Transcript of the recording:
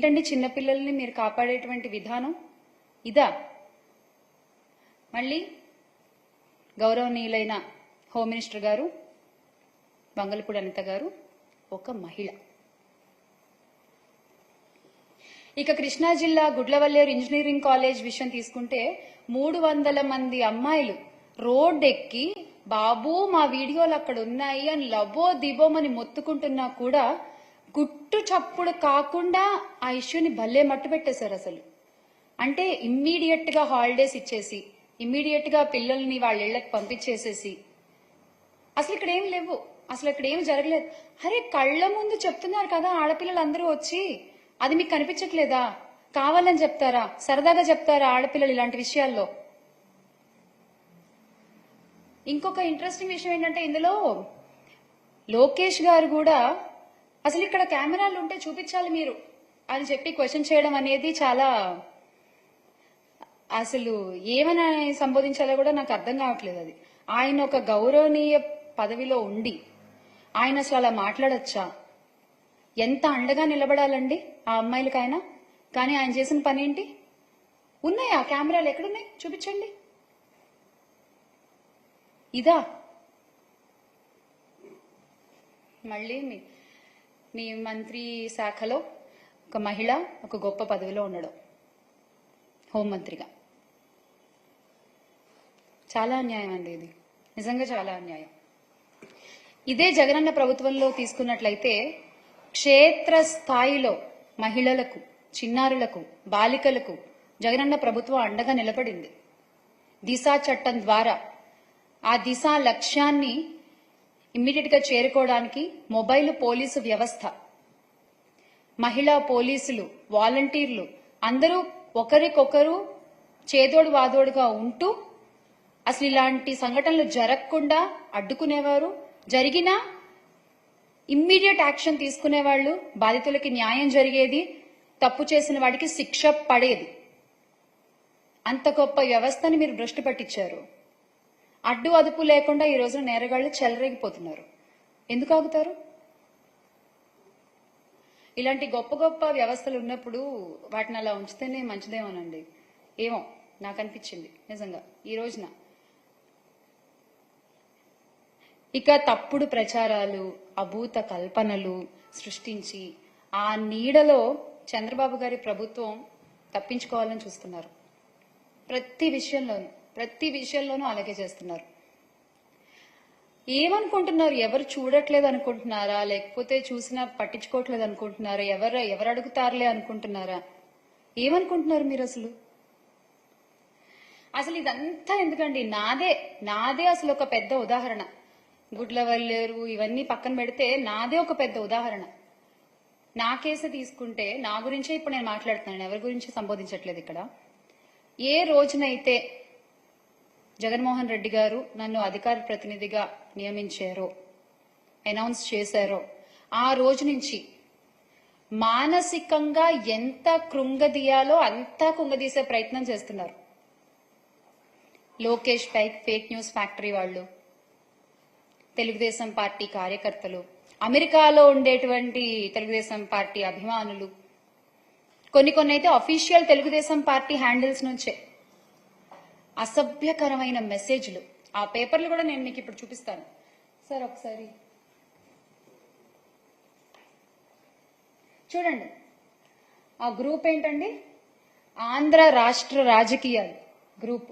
ఏంటండి చిన్నపిల్లల్ని మీరు కాపాడేటువంటి విధానం ఇదా? మళ్ళీ గౌరవనీయులైన హోమ్ మినిస్టర్ గారు వంగలపూడి అనిత గారు ఒక మహిళ. ఇక కృష్ణా జిల్లా గుడ్లవల్లేరు ఇంజనీరింగ్ కాలేజ్ విషయం తీసుకుంటే 300 మంది అమ్మాయిలు రోడ్డెక్కి బాబు మా వీడియోలు అక్కడ ఉన్నాయి అని లబో దిబోమని మొత్తుకుంటున్నా కూడా గుట్టు చప్పుడు కాకుండా ఆ ఇష్యూని భలే మట్టు పెట్టేశారు. అసలు అంటే ఇమ్మీడియట్ గా హాలిడేస్ ఇచ్చేసి ఇమ్మీడియట్ గా పిల్లల్ని వాళ్ళ ఇళ్లకు పంపించేసేసి అసలు ఇక్కడ ఏం లేవు, అసలు ఇక్కడ ఏం జరగలేదు. అరే కళ్ళ ముందు చెప్తున్నారు కదా ఆడపిల్లలందరూ వచ్చి, అది మీకు కనిపించట్లేదా? కావాలని చెప్తారా? సరదాగా చెప్తారా ఆడపిల్లలు ఇలాంటి విషయాల్లో? ఇంకొక ఇంట్రెస్టింగ్ విషయం ఏంటంటే ఇందులో లోకేష్ గారు కూడా అసలు ఇక్కడ కెమెరాలు ఉంటే చూపించాలి మీరు అని చెప్పి క్వశ్చన్ చేయడం అనేది చాలా, అసలు ఏమని సంబోధించాలో కూడా నాకు అర్థం కావట్లేదు. అది ఆయన ఒక గౌరవనీయ పదవిలో ఉండి ఆయన అసలు అలా మాట్లాడచ్చా? ఎంత అండగా నిలబడాలండి ఆ అమ్మాయిలకైనా. కానీ ఆయన చేసిన పని ఏంటి? ఉన్నాయి ఆ కెమెరాలు, ఎక్కడున్నాయి చూపించండి. ఇదా? మళ్ళీ మీ మంత్రి శాఖలో ఒక మహిళ ఒక గొప్ప పదవిలో ఉండడం, హోంమంత్రిగా. చాలా అన్యాయం అండి ఇది, నిజంగా చాలా అన్యాయం. ఇదే జగనన్న ప్రభుత్వంలో తీసుకున్నట్లయితే క్షేత్ర స్థాయిలో మహిళలకు, చిన్నారులకు, బాలికలకు జగనన్న ప్రభుత్వం అండగా నిలబడింది. దిశా చట్టం ద్వారా ఆ దిశా లక్ష్యాన్ని ఇమ్మీడియట్ గా చేరుకోవడానికి మొబైల్ పోలీసు వ్యవస్థ, మహిళా పోలీసులు, వాలంటీర్లు అందరూ ఒకరికొకరు చేదోడు వాదోడుగా ఉంటూ అసలు ఇలాంటి సంఘటనలు జరగకుండా అడ్డుకునేవారు. జరిగినా ఇమ్మీడియట్ యాక్షన్ తీసుకునేవాళ్లు, బాధితులకి న్యాయం జరిగేది, తప్పు చేసిన వాడికి శిక్ష పడేది. అంత గొప్ప వ్యవస్థని మీరు భ్రష్టు పట్టించారు. అడ్డు అదుపు లేకుండా ఈ రోజున నేరగాళ్లు చెలరేగిపోతున్నారు. ఎందుకు ఆగుతారు? ఇలాంటి గొప్ప గొప్ప వ్యవస్థలు ఉన్నప్పుడు వాటిని అలా ఉంచితేనే మంచిదేమోనండి. ఏమో నాకు అనిపించింది నిజంగా ఈ రోజున. ఇక తప్పుడు ప్రచారాలు, అభూత కల్పనలు సృష్టించి ఆ నీడలో చంద్రబాబు గారి ప్రభుత్వం తప్పించుకోవాలని చూస్తున్నారు. ప్రతి విషయంలోనూ అలాగే చేస్తున్నారు. ఏమనుకుంటున్నారు? ఎవరు చూడట్లేదు అనుకుంటున్నారా? లేకపోతే చూసినా పట్టించుకోవట్లేదు అనుకుంటున్నారా? ఎవరు అడుగుతారులే అనుకుంటున్నారా? ఏమనుకుంటున్నారు మీరు? అసలు ఇదంతా ఎందుకండి? నాదే అసలు ఒక పెద్ద ఉదాహరణ. గుడ్లవల్లేరు ఇవన్నీ పక్కన పెడితే నాదే ఒక పెద్ద ఉదాహరణ. నా కేసు తీసుకుంటే నా గురించే ఇప్పుడు నేను మాట్లాడుతున్నాను, ఎవరి గురించి సంబోధించట్లేదు ఇక్కడ. ఏ రోజునైతే జగన్మోహన్ రెడ్డి గారు నన్ను అధికార ప్రతినిధిగా నియమించారో, అనౌన్స్ చేశారో, ఆ రోజు నుంచి మానసికంగా ఎంత కృంగదీయాలో అంతా కుంగదీసే ప్రయత్నం చేస్తున్నారు. లోకేష్ ఫేక్ న్యూస్ ఫ్యాక్టరీ వాళ్ళు, తెలుగుదేశం పార్టీ కార్యకర్తలు, అమెరికాలో ఉండేటువంటి తెలుగుదేశం పార్టీ అభిమానులు, కొన్ని అయితే అఫీషియల్ తెలుగుదేశం పార్టీ హ్యాండిల్స్ నుంచే అసభ్యకరమైన మెసేజ్లు. ఆ పేపర్లు కూడా నేను మీకు ఇప్పుడు చూపిస్తాను సార్, ఒకసారి చూడండి. ఆ గ్రూప్ ఏంటండి? ఆంధ్ర రాష్ట్ర రాజకీయాలు గ్రూప్.